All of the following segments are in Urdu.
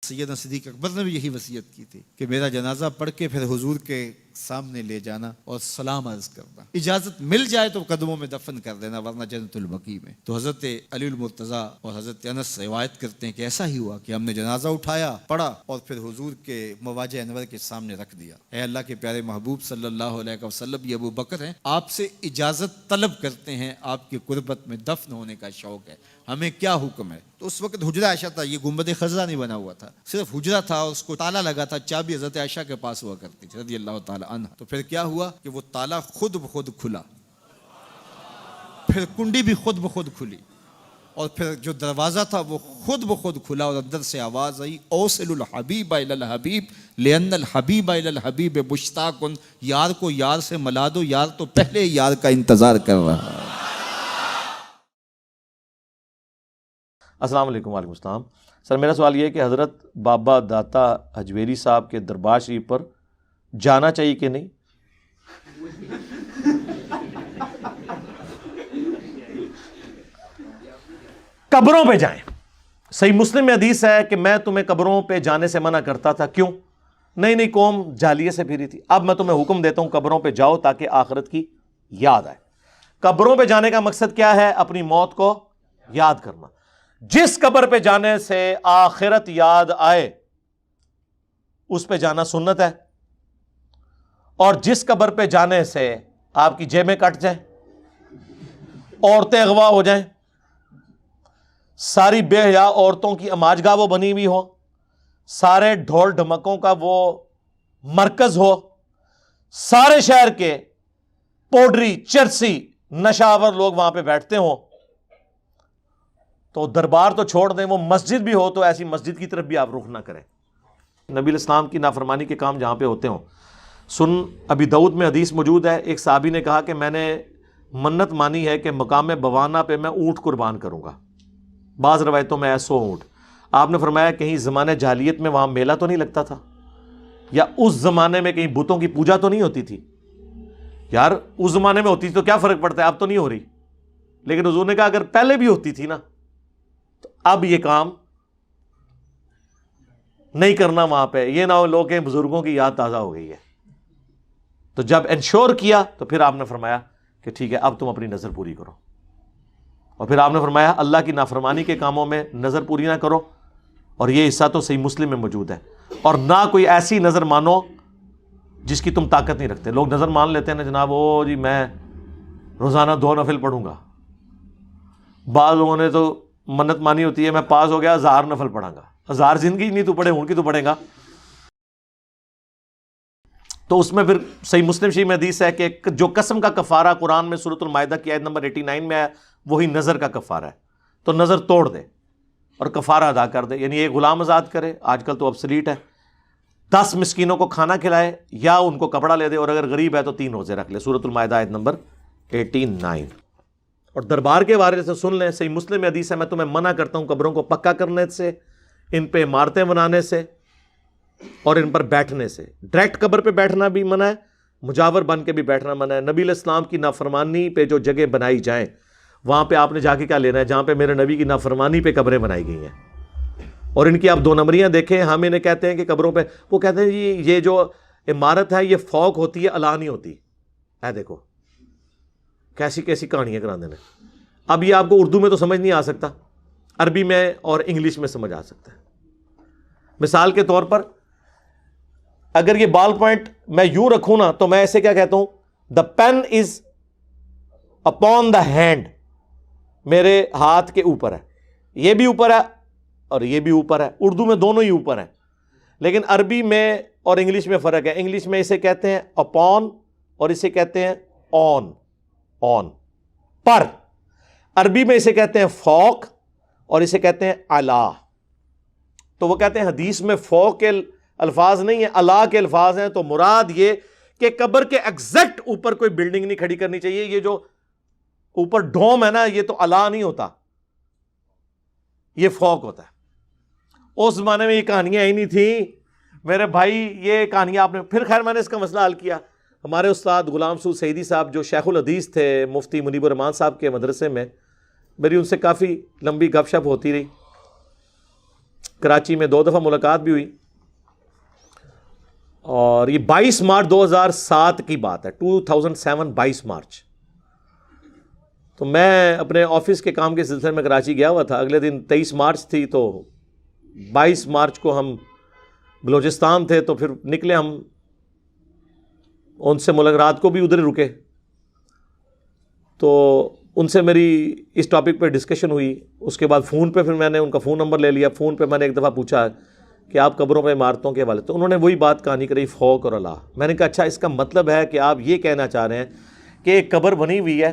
سیدنا صدیق اکبر نے بھی یہی وصیت کی تھی کہ میرا جنازہ پڑھ کے پھر حضور کے سامنے لے جانا اور سلام عرض کرنا، اجازت مل جائے تو قدموں میں دفن کر دینا ورنہ جنت البقیع میں۔ تو حضرت علی المرتضیٰ اور حضرت انس روایت کرتے ہیں کہ ایسا ہی ہوا کہ ہم نے جنازہ اٹھایا، پڑھا اور پھر حضور کے مواجہ انور کے سامنے رکھ دیا۔ اے اللہ کے پیارے محبوب صلی اللہ علیہ وسلم، یہ ابو بکر ہیں، آپ سے اجازت طلب کرتے ہیں، آپ کی قربت میں دفن ہونے کا شوق ہے، ہمیں کیا حکم ہے؟ تو اس وقت حجرہ عائشہ تھا، یہ گنبد خضرا نہیں بنا ہوا تھا، صرف حجرہ تھا اور اس کو تالا لگا تھا، چابی حضرت عائشہ کے پاس ہوا کرتی تھی رضی اللہ تعالی عنہ۔ تو پھر کیا ہوا کہ وہ تالا خود بخود کھلا، پھر کنڈی بھی خود بخود کھلی، اور پھر جو دروازہ تھا وہ خود بخود کھلا، اور اندر سے آواز آئی اوصل الحبیب الی الحبیب لان الحبیب الی الحبیب مشتاق، یار کو یار سے ملا دو، یار تو پہلے یار کا انتظار کر رہا ہے۔ السلام علیکم۔ وعلیکم السلام۔ سر میرا سوال یہ ہے کہ حضرت بابا داتا حجویری صاحب کے دربار شریف پر جانا چاہیے کہ نہیں؟ قبروں پہ جائیں، صحیح مسلم میں حدیث ہے کہ میں تمہیں قبروں پہ جانے سے منع کرتا تھا، کیوں؟ نئی قوم جاہلیت سے پھری تھی، اب میں تمہیں حکم دیتا ہوں قبروں پہ جاؤ تاکہ آخرت کی یاد آئے۔ قبروں پہ جانے کا مقصد کیا ہے؟ اپنی موت کو یاد کرنا۔ جس قبر پہ جانے سے آخرت یاد آئے اس پہ جانا سنت ہے، اور جس قبر پہ جانے سے آپ کی جیبیں کٹ جائیں، عورتیں اغوا ہو جائیں، ساری بے حیا عورتوں کی اماج گاہ وہ بنی ہوئی ہو، سارے ڈھول ڈھمکوں کا وہ مرکز ہو، سارے شہر کے پوڈری چرسی نشاور لوگ وہاں پہ بیٹھتے ہوں، تو دربار تو چھوڑ دیں، وہ مسجد بھی ہو تو ایسی مسجد کی طرف بھی آپ رخ نہ کریں۔ نبی الاسلام کی نافرمانی کے کام جہاں پہ ہوتے ہوں، سن ابی داؤد میں حدیث موجود ہے، ایک صحابی نے کہا کہ میں نے منت مانی ہے کہ مقام بوانہ پہ میں اونٹ قربان کروں گا، بعض روایتوں میں 100 اونٹ۔ آپ نے فرمایا کہیں زمانے جاہلیت میں وہاں میلہ تو نہیں لگتا تھا، یا اس زمانے میں کہیں بتوں کی پوجا تو نہیں ہوتی تھی؟ یار اس زمانے میں ہوتی تھی تو کیا فرق پڑتا ہے، اب تو نہیں ہو رہی، لیکن حضور نے کہا اگر پہلے بھی ہوتی تھی نا تو اب یہ کام نہیں کرنا وہاں پہ، یہ نہ ہو لوگ کہ بزرگوں کی یاد تازہ ہو گئی ہے۔ تو جب انشور کیا تو پھر آپ نے فرمایا کہ ٹھیک ہے اب تم اپنی نظر پوری کرو، اور پھر آپ نے فرمایا اللہ کی نافرمانی کے کاموں میں نظر پوری نہ کرو، اور یہ حصہ تو صحیح مسلم میں موجود ہے، اور نہ کوئی ایسی نظر مانو جس کی تم طاقت نہیں رکھتے۔ لوگ نظر مان لیتے ہیں نا جناب، او جی میں روزانہ 2 نفل پڑھوں گا، بعض لوگوں نے تو منت مانی ہوتی ہے میں پاس ہو گیا 1000 نفل پڑھاں گا، 1000 زندگی نہیں تو پڑھے ہوں کی تو پڑھے گا۔ تو اس میں پھر صحیح مسلم شریف میں حدیث ہے کہ جو قسم کا کفارہ قرآن میں سورۃ المائدہ کی آیت نمبر 89 میں ہے وہی نظر کا کفارہ ہے، تو نظر توڑ دے اور کفارہ ادا کر دے، یعنی ایک غلام آزاد کرے، آج کل تو ابسلیٹ ہے، 10 مسکینوں کو کھانا کھلائے یا ان کو کپڑا لے دے، اور اگر غریب ہے تو 3 روزے رکھ لے، سورۃ المائدہ آیت نمبر 89۔ اور دربار کے بارے سے سن لیں، صحیح مسلم میں حدیث ہے میں تمہیں منع کرتا ہوں قبروں کو پکا کرنے سے، ان پہ عمارتیں بنانے سے، اور ان پر بیٹھنے سے۔ ڈائریکٹ قبر پہ بیٹھنا بھی منع ہے، مجاور بن کے بھی بیٹھنا منع ہے۔ نبی علیہ السلام کی نافرمانی پہ جو جگہ بنائی جائیں وہاں پہ آپ نے جا کے کیا لینا ہے؟ جہاں پہ میرے نبی کی نافرمانی پہ قبریں بنائی گئی ہیں، اور ان کی آپ 2 نمبریاں دیکھیں، ہم انہیں کہتے ہیں کہ قبروں پہ، وہ کہتے ہیں جی یہ جو عمارت ہے یہ فوق ہوتی ہے اعلیٰ نہیں ہوتی ہے۔ دیکھو کیسی کیسی کہانیاں کراندے ہیں۔ اب یہ آپ کو اردو میں تو سمجھ نہیں آ سکتا، عربی میں اور انگلش میں سمجھ آ سکتا ہے۔ مثال کے طور پر اگر یہ بال پوائنٹ میں یوں رکھوں نا تو میں ایسے کیا کہتا ہوں؟ The pen is upon the hand, میرے ہاتھ کے اوپر ہے، یہ بھی اوپر ہے اور یہ بھی اوپر ہے، اردو میں دونوں ہی اوپر ہیں، لیکن عربی میں اور انگلش میں فرق ہے۔ انگلش میں اسے کہتے ہیں اپون اور اسے کہتے ہیں آن پر، عربی میں اسے کہتے ہیں فوق اور اسے کہتے ہیں اعلیٰ۔ تو وہ کہتے ہیں حدیث میں فوق کے الفاظ نہیں ہیں، اعلیٰ کے الفاظ ہیں، تو مراد یہ کہ قبر کے ایگزیکٹ اوپر کوئی بلڈنگ نہیں کھڑی کرنی چاہیے۔ یہ جو اوپر ڈوم ہے نا یہ تو اعلیٰ نہیں ہوتا، یہ فوق ہوتا ہے۔ اس زمانے میں یہ کہانیاں ہی نہیں تھیں میرے بھائی، یہ کہانیاں آپ نے پھر، خیر میں نے اس کا مسئلہ حل کیا۔ ہمارے استاد غلام سعود سعیدی صاحب جو شیخ الحدیث تھے مفتی منیب الرحمان صاحب کے مدرسے میں، میری ان سے کافی لمبی گپ شپ ہوتی رہی۔ کراچی میں 2 دفعہ ملاقات بھی ہوئی، اور یہ 22 مارچ 2007 کی بات ہے، 2007 22 مارچ. تو میں اپنے آفس کے کام کے سلسلے میں کراچی گیا ہوا تھا. اگلے دن 23 مارچ تھی، تو 22 مارچ کو ہم بلوچستان تھے، تو پھر نکلے ہم ان سے رات کو بھی ادھر ہی رکے. تو ان سے میری اس ٹاپک پہ ڈسکشن ہوئی. اس کے بعد فون پہ پھر میں نے ان کا فون نمبر لے لیا. فون پہ میں نے ایک دفعہ پوچھا کہ آپ قبروں پہ عمارتوں کے حوالے، تو انہوں نے وہی بات کہانی کری، فوق اور اللہ. میں نے کہا اچھا، اس کا مطلب ہے کہ آپ یہ کہنا چاہ رہے ہیں کہ ایک قبر بنی ہوئی ہے،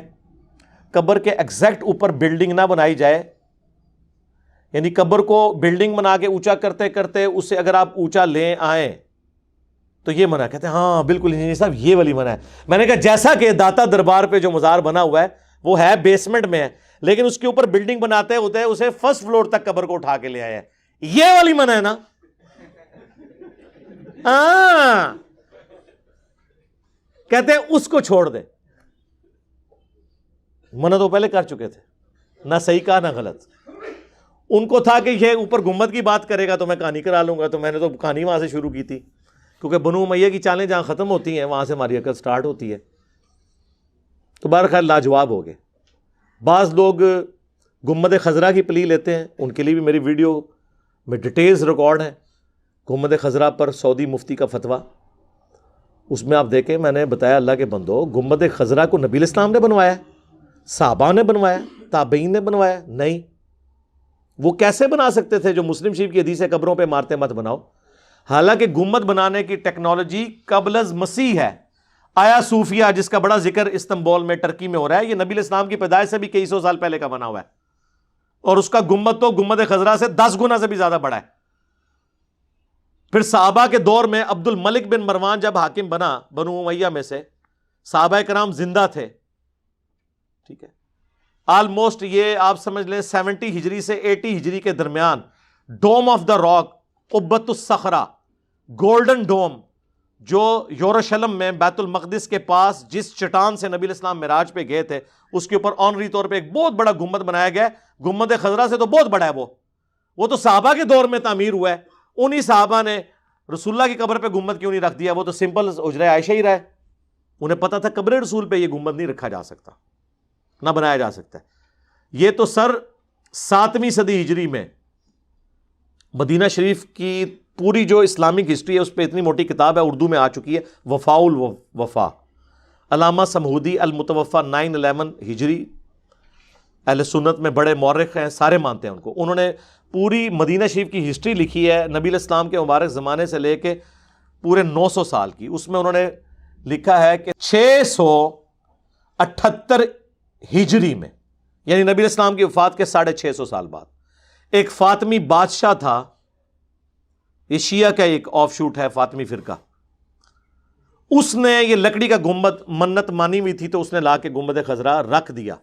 قبر کے ایگزیکٹ اوپر بلڈنگ نہ بنائی جائے، یعنی قبر کو بلڈنگ بنا کے اونچا کرتے کرتے اسے اگر آپ اونچا لے آئیں تو یہ منع. کہتے ہیں ہاں بالکل انجینئر صاحب یہ والی منع ہے. میں نے کہا جیسا کہ داتا دربار پہ جو مزار بنا ہوا ہے وہ ہے بیسمنٹ میں ہے، لیکن اس کے اوپر بلڈنگ بناتے ہوتے ہیں اسے فرسٹ فلور تک قبر کو اٹھا کے لے آئے ہیں، یہ والی منع ہے نا. کہتے ہیں اس کو چھوڑ دے. منع تو پہلے کر چکے تھے، نہ صحیح کہا نہ غلط. ان کو تھا کہ یہ اوپر گنبد کی بات کرے گا تو میں کہانی کرا لوں گا، تو میں نے تو کہانی وہاں سے شروع کی تھی، کیونکہ بنو امیہ کی چالیں جہاں ختم ہوتی ہیں وہاں سے ہماری عقل سٹارٹ ہوتی ہے. تو بہرحال لاجواب ہو گئے. بعض لوگ گنبد خضرا کی پلی لیتے ہیں، ان کے لیے بھی میری ویڈیو میں ڈیٹیلز ریکارڈ ہیں. گنبد خضرا پر سعودی مفتی کا فتویٰ، اس میں آپ دیکھیں میں نے بتایا اللہ کے بندو، گنبد خضرا کو نبی الاسلام نے بنوایا، صحابہ نے بنوایا، تابعین نے بنوایا؟ نہیں. وہ کیسے بنا سکتے تھے جو مسلم شریف کی حدیث ہے قبروں پہ عمارتیں مت بناؤ؟ حالانکہ گنبد بنانے کی ٹیکنالوجی قبل از مسیح ہے. آیا صوفیہ جس کا بڑا ذکر استنبول میں ٹرکی میں ہو رہا ہے، یہ نبی الاسلام کی پیدائش سے بھی کئی سو سال پہلے کا بنا ہوا ہے، اور اس کا گنبد تو گنبد خضرا سے 10 گنا سے بھی زیادہ بڑا ہے. پھر صحابہ کے دور میں عبد الملک بن مروان جب حاکم بنا بنو امیہ میں سے، صحابہ کرام زندہ تھے، ٹھیک ہے، آلموسٹ یہ آپ سمجھ لیں 70 ہجری سے 80 ہجری کے درمیان ڈوم آف دا راک، قبۃ الصخرہ، گولڈن ڈوم، جو یروشلم میں بیت المقدس کے پاس جس چٹان سے نبی الاسلام معراج پہ گئے تھے اس کے اوپر آنری طور پہ ایک بہت بڑا گنبد بنایا گیا ہے. گنبد خضرا سے تو بہت بڑا ہے وہ تو صحابہ کے دور میں تعمیر ہوا ہے. انہی صحابہ نے رسول اللہ کی قبر پہ گنبد کیوں نہیں رکھ دیا؟ وہ تو سمپل حجرہ عائشہ ہی رہے. انہیں پتا تھا قبر رسول پہ یہ گنبد نہیں رکھا جا سکتا، نہ بنایا جا سکتا ہے. یہ تو سر 7ویں صدی ہجری میں مدینہ شریف کی پوری جو اسلامک ہسٹری ہے اس پہ اتنی موٹی کتاب ہے، اردو میں آ چکی ہے، وفاء الوفا. علامہ سمہودی المتوفا 911 ہجری، اہل سنت میں بڑے مورخ ہیں، سارے مانتے ہیں ان کو. انہوں نے پوری مدینہ شریف کی ہسٹری لکھی ہے نبی الاسلام کے مبارک زمانے سے لے کے پورے 900 سال کی. اس میں انہوں نے لکھا ہے کہ 678 ہجری میں، یعنی نبی الاسلام کی وفات کے 650 سال بعد، ایک فاطمی بادشاہ تھا، یہ شیعہ کا ایک آف شوٹ ہے فاطمی فرقہ، اس نے یہ لکڑی کا گنبد منت مانی ہوئی تھی تو اس نے لا کے گنبد خضرا رکھ دیا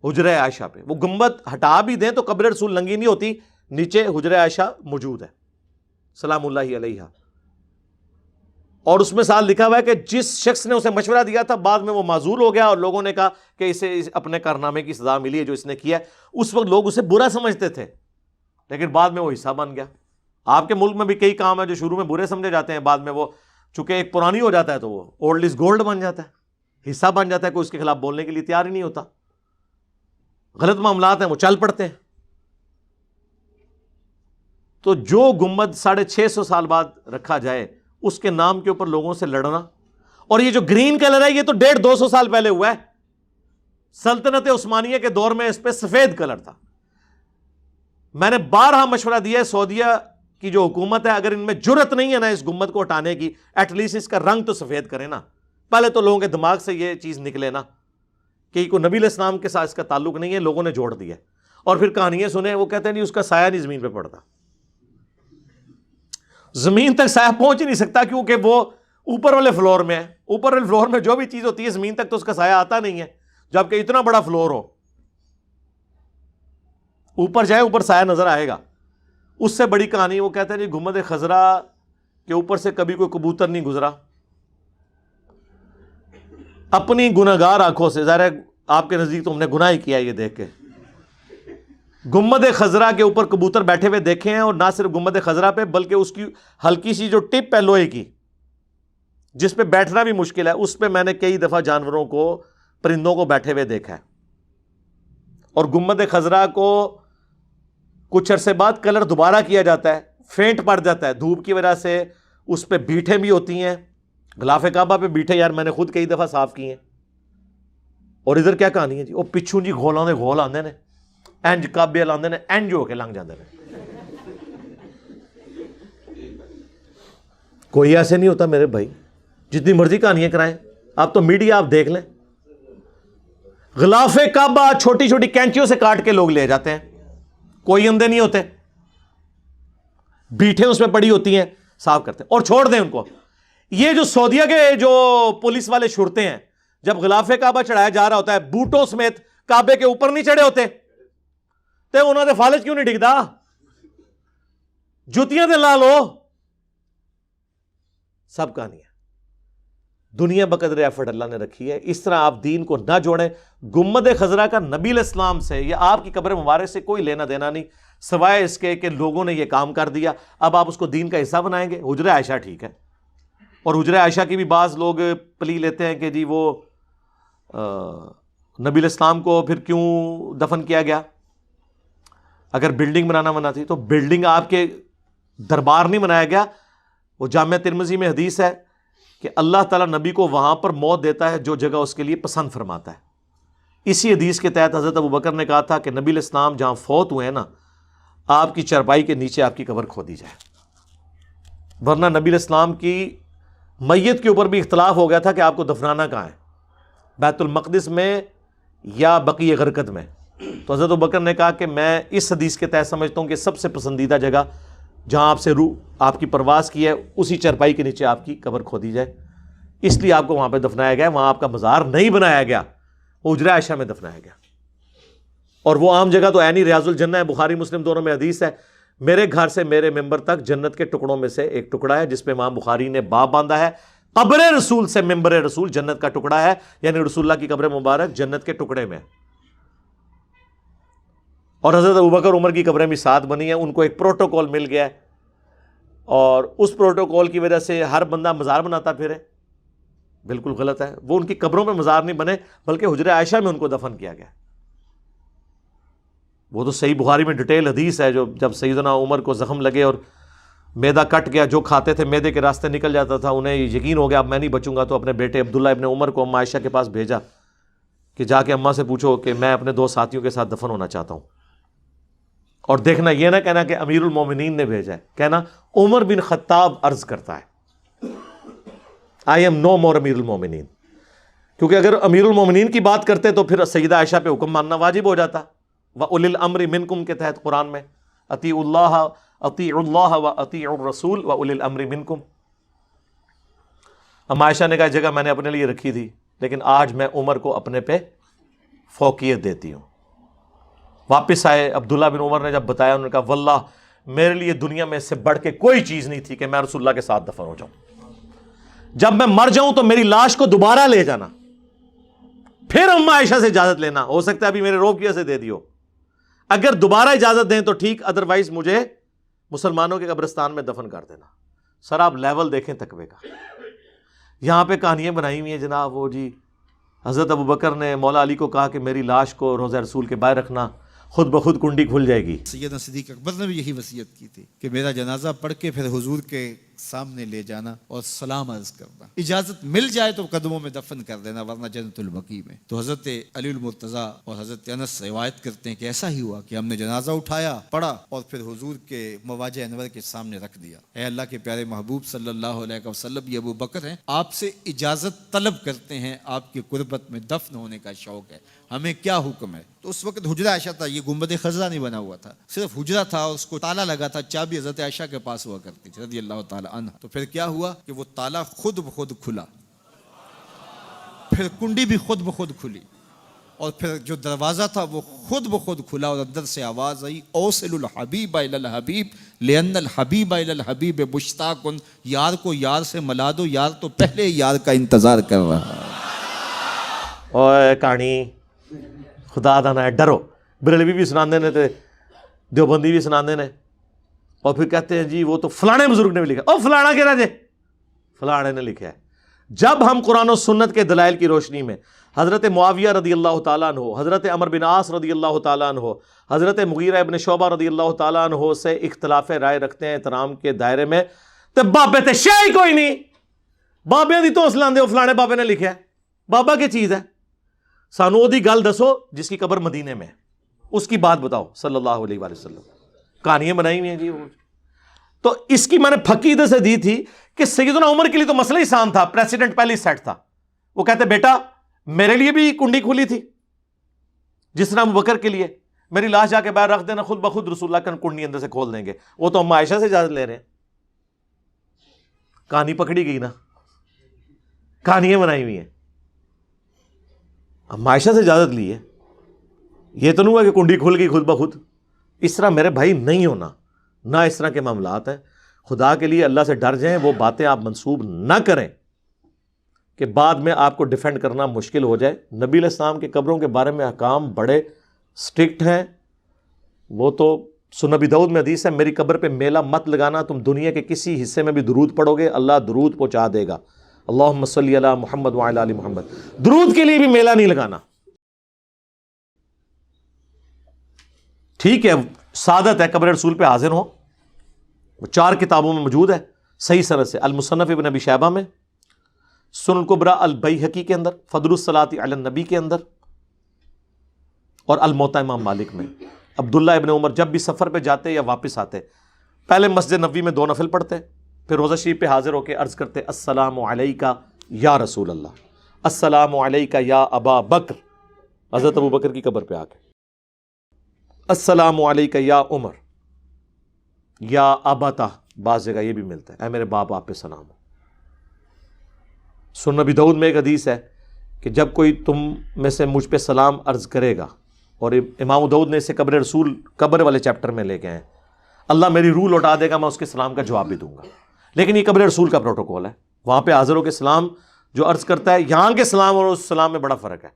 حجرہ عائشہ پہ. وہ گنبد ہٹا بھی دیں تو قبر رسول ننگی نہیں ہوتی، نیچے حجرہ عائشہ موجود ہے سلام اللہ علیہا. اور اس میں ساتھ لکھا ہوا ہے کہ جس شخص نے اسے مشورہ دیا تھا بعد میں وہ معزول ہو گیا اور لوگوں نے کہا کہ اسے اپنے کارنامے کی سزا ملی ہے جو اس نے کیا ہے. اس وقت لوگ اسے برا سمجھتے تھے لیکن بعد میں وہ حصہ بن گیا. آپ کے ملک میں بھی کئی کام ہیں جو شروع میں برے سمجھے جاتے ہیں، بعد میں وہ چونکہ ایک پرانی ہو جاتا ہے تو وہ اولڈ از گولڈ بن جاتا ہے، حصہ بن جاتا ہے، کوئی اس کے خلاف بولنے کے لیے تیار ہی نہیں ہوتا. غلط معاملات ہیں وہ چل پڑتے ہیں. تو جو گنبد 650 سال بعد رکھا جائے اس کے نام کے اوپر لوگوں سے لڑنا، اور یہ جو گرین کلر ہے یہ تو 150-200 سال پہلے ہوا ہے. سلطنت عثمانیہ کے دور میں اس پہ سفید کلر تھا. میں نے بارہا مشورہ دیا ہے سعودیہ کی جو حکومت ہے، اگر ان میں جرت نہیں ہے نا اس گنبد کو ہٹانے کی، ایٹ لیسٹ اس کا رنگ تو سفید کرے نا. پہلے تو لوگوں کے دماغ سے یہ چیز نکلے نا کہ کوئی نبی علیہ السلام کے ساتھ اس کا تعلق نہیں ہے، لوگوں نے جوڑ دیا. اور پھر کہانیاں سنیں، وہ کہتے ہیں نہیں اس کا سایہ نہیں زمین پہ پڑتا، زمین تک سایہ پہنچ ہی نہیں سکتا کیونکہ وہ اوپر والے فلور میں ہے. اوپر والے فلور میں جو بھی چیز ہوتی ہے زمین تک تو اس کا سایہ آتا نہیں ہے، جبکہ اتنا بڑا فلور ہو، اوپر جائے اوپر سایہ نظر آئے گا. اس سے بڑی کہانی وہ کہتے ہیں جی گنبد خضرا کے اوپر سے کبھی کوئی کبوتر نہیں گزرا. اپنی گناہگار آنکھوں سے، ظاہر ہے آپ کے نزدیک تو ہم نے گناہ ہی کیا یہ دیکھ کے، گنبد خضرا کے اوپر کبوتر بیٹھے ہوئے دیکھے ہیں، اور نہ صرف گنبد خضرا پہ بلکہ اس کی ہلکی سی جو ٹپ ہے لوہے کی جس پہ بیٹھنا بھی مشکل ہے، اس پہ میں نے کئی دفعہ جانوروں کو، پرندوں کو بیٹھے ہوئے دیکھا ہے۔ اور گنبد خضرا کو کچھ عرصے بعد کلر دوبارہ کیا جاتا ہے، فینٹ پڑ جاتا ہے دھوپ کی وجہ سے، اس پہ بیٹھیں بھی ہوتی ہیں، غلاف کعبہ پہ بیٹھے یار میں نے خود کئی دفعہ صاف کی ہیں۔ اور ادھر کیا کہانی ہے جی، وہ پچھوں جی گھولاں دے گھول آندے نے، انج کعبے لاندے نے، انج ہو کے لنگ جاندے نے۔ کوئی ایسے نہیں ہوتا میرے بھائی، جتنی مرضی کہانیاں کرائیں آپ، تو میڈیا آپ دیکھ لیں، غلاف کعبہ چھوٹی چھوٹی کینچیوں سے کاٹ کے لوگ لے جاتے ہیں، کوئی اندھے نہیں ہوتے، بیٹھیں اس میں پڑی ہوتی ہیں، صاف کرتے ہیں اور چھوڑ دیں ان کو۔ یہ جو سعودیہ کے جو پولیس والے شرطے ہیں، جب غلاف کعبہ چڑھایا جا رہا ہوتا ہے بوٹوں سمیت کعبے کے اوپر نہیں چڑھے ہوتے تو انہوں نے فالج کیوں نہیں ڈگدا؟ جوتیاں دے لا لو۔ سب کہانی ہے، دنیا بقدر ایفرٹ اللہ نے رکھی ہے، اس طرح آپ دین کو نہ جوڑیں۔ گنبد خضرا کا نبی علیہ السلام سے یا آپ کی قبر مبارک سے کوئی لینا دینا نہیں، سوائے اس کے کہ لوگوں نے یہ کام کر دیا، اب آپ اس کو دین کا حصہ بنائیں گے۔ حجرہ عائشہ ٹھیک ہے، اور حجرہ عائشہ کی بھی بعض لوگ پلی لیتے ہیں کہ جی وہ نبی علیہ السلام کو پھر کیوں دفن کیا گیا؟ اگر بلڈنگ بنانا منع تھی تو بلڈنگ آپ کے دربار نہیں بنایا گیا۔ وہ جامعہ ترمذی میں حدیث ہے کہ اللہ تعالیٰ نبی کو وہاں پر موت دیتا ہے جو جگہ اس کے لیے پسند فرماتا ہے۔ اسی حدیث کے تحت حضرت ابوبکر نے کہا تھا کہ نبی علیہ السلام جہاں فوت ہوئے ہیں نا، آپ کی چرپائی کے نیچے آپ کی قبر کھودی جائے، ورنہ نبی علیہ السلام کی میت کے اوپر بھی اختلاف ہو گیا تھا کہ آپ کو دفنانا کہاں ہے، بیت المقدس میں یا بقیع غرقد میں۔ تو حضرت ابوبکر نے کہا کہ میں اس حدیث کے تحت سمجھتا ہوں کہ سب سے پسندیدہ جگہ جہاں آپ سے روح آپ کی پرواز کی ہے، اسی چرپائی کے نیچے آپ کی قبر کھودی جائے، اس لیے آپ کو وہاں پہ دفنایا گیا۔ وہاں آپ کا مزار نہیں بنایا گیا، وہ حجرہ عائشہ میں دفنایا گیا۔ اور وہ عام جگہ تو عینی ریاض الجنہ ہے، بخاری مسلم دونوں میں حدیث ہے، میرے گھر سے میرے ممبر تک جنت کے ٹکڑوں میں سے ایک ٹکڑا ہے، جس پہ امام بخاری نے باب باندھا ہے، قبر رسول سے ممبر رسول جنت کا ٹکڑا ہے، یعنی رسول اللہ کی قبر مبارک جنت کے ٹکڑے میں۔ اور حضرت ابوبکر عمر کی قبریں بھی ساتھ بنی ہیں، ان کو ایک پروٹوکول مل گیا ہے، اور اس پروٹوکول کی وجہ سے ہر بندہ مزار بناتا پھرے، بالکل غلط ہے۔ وہ ان کی قبروں میں مزار نہیں بنے بلکہ حجرہ عائشہ میں ان کو دفن کیا گیا۔ وہ تو صحیح بخاری میں ڈیٹیل حدیث ہے، جو جب سیدنا عمر کو زخم لگے اور میدا کٹ گیا، جو کھاتے تھے میدے کے راستے نکل جاتا تھا، انہیں یقین ہو گیا اب میں نہیں بچوں گا، تو اپنے بیٹے عبداللہ ابن عمر کو اماں عائشہ کے پاس بھیجا کہ جا کے اماں سے پوچھو کہ میں اپنے دو ساتھیوں کے ساتھ دفن ہونا چاہتا ہوں۔ اور دیکھنا یہ نہ کہنا کہ امیر المومنین نے بھیجا ہے، کہنا عمر بن خطاب عرض کرتا ہے آئی ایم نو مور امیر المومنین، کیونکہ اگر امیر المومنین کی بات کرتے تو پھر سیدہ عائشہ پہ حکم ماننا واجب ہو جاتا۔ وَأُولِي الْأَمْرِ مِنْكُمْ کے تحت قرآن میں اطیعوا اللہ وَأَطِیعُوا الرَّسُولَ وَأُولِي الْأَمْرِ مِنْكُمْ۔ ام عائشہ نے کہا جگہ میں نے اپنے لیے رکھی تھی، لیکن آج میں عمر کو اپنے پہ فوقیت دیتی ہوں۔ واپس آئے عبداللہ بن عمر نے جب بتایا، انہوں نے کہا واللہ میرے لیے دنیا میں اس سے بڑھ کے کوئی چیز نہیں تھی کہ میں رسول اللہ کے ساتھ دفن ہو جاؤں، جب میں مر جاؤں تو میری لاش کو دوبارہ لے جانا، پھر اما عائشہ سے اجازت لینا، ہو سکتا ہے ابھی میرے روب کی وجہ سے دے دیو، اگر دوبارہ اجازت دیں تو ٹھیک، ادروائز مجھے مسلمانوں کے قبرستان میں دفن کر دینا۔ سر آپ لیول دیکھیں تقوی کا، یہاں پہ کہانیاں بنائی ہوئی ہیں جناب۔ وہ جی حضرت ابوبکر نے مولا علی کو کہا کہ میری لاش کو روضہ رسول کے باہر رکھنا، خود بخود کنڈی کھل جائے گی۔ سیدنا صدیق اکبر نے بھی یہی وصیت کی تھی کہ میرا جنازہ پڑھ کے پھر حضور کے سامنے لے جانا اور سلام عرض کرنا، اجازت مل جائے تو قدموں میں دفن کر دینا، ورنہ جنت البقیع میں۔ تو حضرت علی المرتضیٰ اور حضرت انس روایت کرتے ہیں کہ ایسا ہی ہوا کہ ہم نے جنازہ اٹھایا، پڑھا اور پھر حضور کے مواجہ انور کے سامنے رکھ دیا۔ اے اللہ کے پیارے محبوب صلی اللہ علیہ وسلم، یہ ابو بکر ہیں، آپ سے اجازت طلب کرتے ہیں، آپ کی قربت میں دفن ہونے کا شوق ہے، ہمیں کیا حکم ہے؟ تو اس وقت حجرہ عائشہ تھا، یہ گنبد خضرا نہیں بنا ہوا تھا، صرف حجرہ تھا، اس کو تالا لگا تھا، چابی حضرت عائشہ کے پاس ہوا کرتی تھی رضی اللہ تعالی عنہ۔ تو پھر کیا ہوا کہ وہ تالا خود بخود کھلا، پھر کنڈی بھی خود بخود کھلی، اور پھر جو دروازہ تھا وہ خود بخود کھلا، اور اندر سے آواز آئی اوصل الحبیب الی الحبیب لان الحبیب الی الحبیب مشتاق، یار کو یار سے ملا دو، یار تو پہلے یار کا انتظار کر رہا ہے۔ اور کہانی خدا دا نہ ڈرو، بریلوی بھی سناندے نے تے دیوبندی بھی سناندے نے، اور پھر کہتے ہیں جی وہ تو فلانے بزرگ نے بھی لکھا، او فلانا کہہ رہا جے فلانے نے لکھا ہے۔ جب ہم قرآن و سنت کے دلائل کی روشنی میں حضرت معاویہ رضی اللہ تعالیٰ عنہ، حضرت عمر بن عاص رضی اللہ تعالیٰ عنہ، حضرت مغیرہ ابن شعبہ رضی اللہ تعالیٰ عنہ سے اختلاف رائے رکھتے ہیں احترام کے دائرے میں، تو بابے تے شے ہی کوئی نہیں، بابے دی تو اسلاندے ہو فلانے بابے نے لکھا ہے، بابا کی چیز ہے؟ سانو دی گل دسو جس کی قبر مدینے میں، اس کی بات بتاؤ صلی اللہ علیہ وآلہ وسلم۔ کہانیاں بنائی ہوئی ہیں جی وہ۔ تو اس کی میں نے پھکی ادھر سے دی تھی کہ سیدنا عمر کے لیے تو مسئلہ ہی آسان تھا، پریسیڈنٹ پہلے ہی سیٹ تھا۔ وہ کہتے بیٹا میرے لیے بھی کنڈی کھلی تھی جس طرح ابوبکر کے لیے، میری لاش جا کے باہر رکھ دینا، خود بخود رسول اللہ کا کنڈی اندر سے کھول دیں گے۔ وہ تو ہم عائشہ سے اجازت لے رہے ہیں۔ کہانی پکڑی گئی نا، کہانیاں بنائی ہوئی ہیں، ہم عائشہ سے اجازت لی ہے، یہ تو نہیں ہوا کہ کنڈی کھل گئی خود بخود۔ اس طرح میرے بھائی نہیں ہونا، نہ اس طرح کے معاملات ہیں۔ خدا کے لیے اللہ سے ڈر جائیں، وہ باتیں آپ منسوب نہ کریں کہ بعد میں آپ کو ڈیفینڈ کرنا مشکل ہو جائے۔ نبی علیہ السلام کے قبروں کے بارے میں احکام بڑے سٹرکٹ ہیں، وہ تو سنن ابی داؤد میں حدیث ہے میری قبر پہ میلہ مت لگانا، تم دنیا کے کسی حصے میں بھی درود پڑھو گے اللہ درود پہنچا دے گا، اللہم صلی علی محمد وعلی آل محمد، درود کے لیے بھی میلہ نہیں لگانا۔ ٹھیک ہے سعادت ہے قبر رسول پہ حاضر ہو، وہ 4 کتابوں میں موجود ہے صحیح سند سے، المصنف ابن ابی شیبہ میں، سنن الکبریٰ البیہقی کے اندر، فضل الصلاۃ علی النبی کے اندر، اور الموطا امام مالک میں۔ عبداللہ ابن عمر جب بھی سفر پہ جاتے یا واپس آتے پہلے مسجد نبوی میں 2 نفل پڑھتے، پھر روضہ شریف پہ حاضر ہو کے عرض کرتے السلام علیکہ یا رسول اللہ، السلام علیکہ یا ابا بکر، حضرت ابو بکر کی قبر پہ آ کے، السلام علیکہ یا عمر یا ابتا، بعض جگہ یہ بھی ملتا ہے اے میرے باپ آپ پہ سلام ہو۔ سنن ابی داؤد میں ایک حدیث ہے کہ جب کوئی تم میں سے مجھ پہ سلام عرض کرے گا، اور امام داؤد نے اسے قبر رسول قبر والے چیپٹر میں لے کے ہیں، اللہ میری روح لوٹا دے گا میں اس کے سلام کا جواب بھی دوں گا۔ لیکن یہ قبر رسول کا پروٹوکول ہے، وہاں پہ حاضروں کے سلام جو عرض کرتا ہے، یہاں کے سلام اور اس سلام میں بڑا فرق ہے۔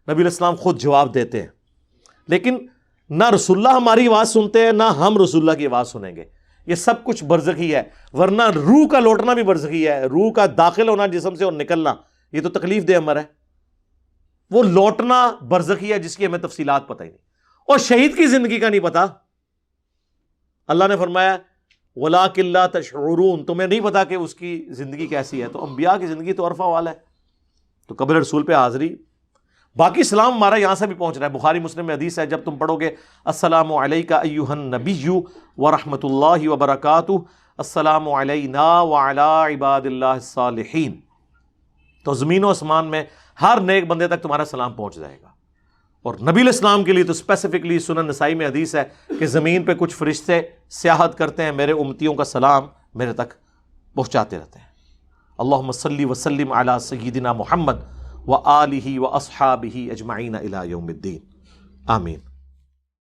نبی علیہ السلام خود جواب دیتے ہیں، لیکن نہ رسول اللہ ہماری آواز سنتے ہیں نہ ہم رسول اللہ کی آواز سنیں گے، یہ سب کچھ برزخی ہے۔ ورنہ روح کا لوٹنا بھی برزخی ہے، روح کا داخل ہونا جسم سے اور نکلنا یہ تو تکلیف دہ امر ہے، وہ لوٹنا برزخی ہے جس کی ہمیں تفصیلات پتہ ہی نہیں، اور شہید کی زندگی کا نہیں پتا۔ اللہ نے فرمایا وَلَٰكِن لَا تَشْعُرُونَ، تمہیں نہیں پتا کہ اس کی زندگی کیسی ہے۔ تو انبیاء کی زندگی تو عرفہ والا ہے، تو قبر رسول پہ حاضری، باقی سلام ہمارا یہاں سے بھی پہنچ رہا ہے۔ بخاری مسلم میں حدیث ہے جب تم پڑھو گے السلام علیکہ ایھا النبی ورحمۃ اللہ وبرکاتہ، السلام علینا وعلی عباد اللہ الصالحین، تو زمین و آسمان میں ہر نیک بندے تک تمہارا سلام پہنچ جائے گا۔ اور نبی علیہ السلام کے لیے تو اسپیسیفکلی سنن نسائی میں حدیث ہے کہ زمین پہ کچھ فرشتے سیاحت کرتے ہیں، میرے امتیوں کا سلام میرے تک پہنچاتے رہتے ہیں۔ اللہم صلی وسلم علی سیدنا محمد وآلہ واصحابہ اجمعین الی یوم الدین، آمین۔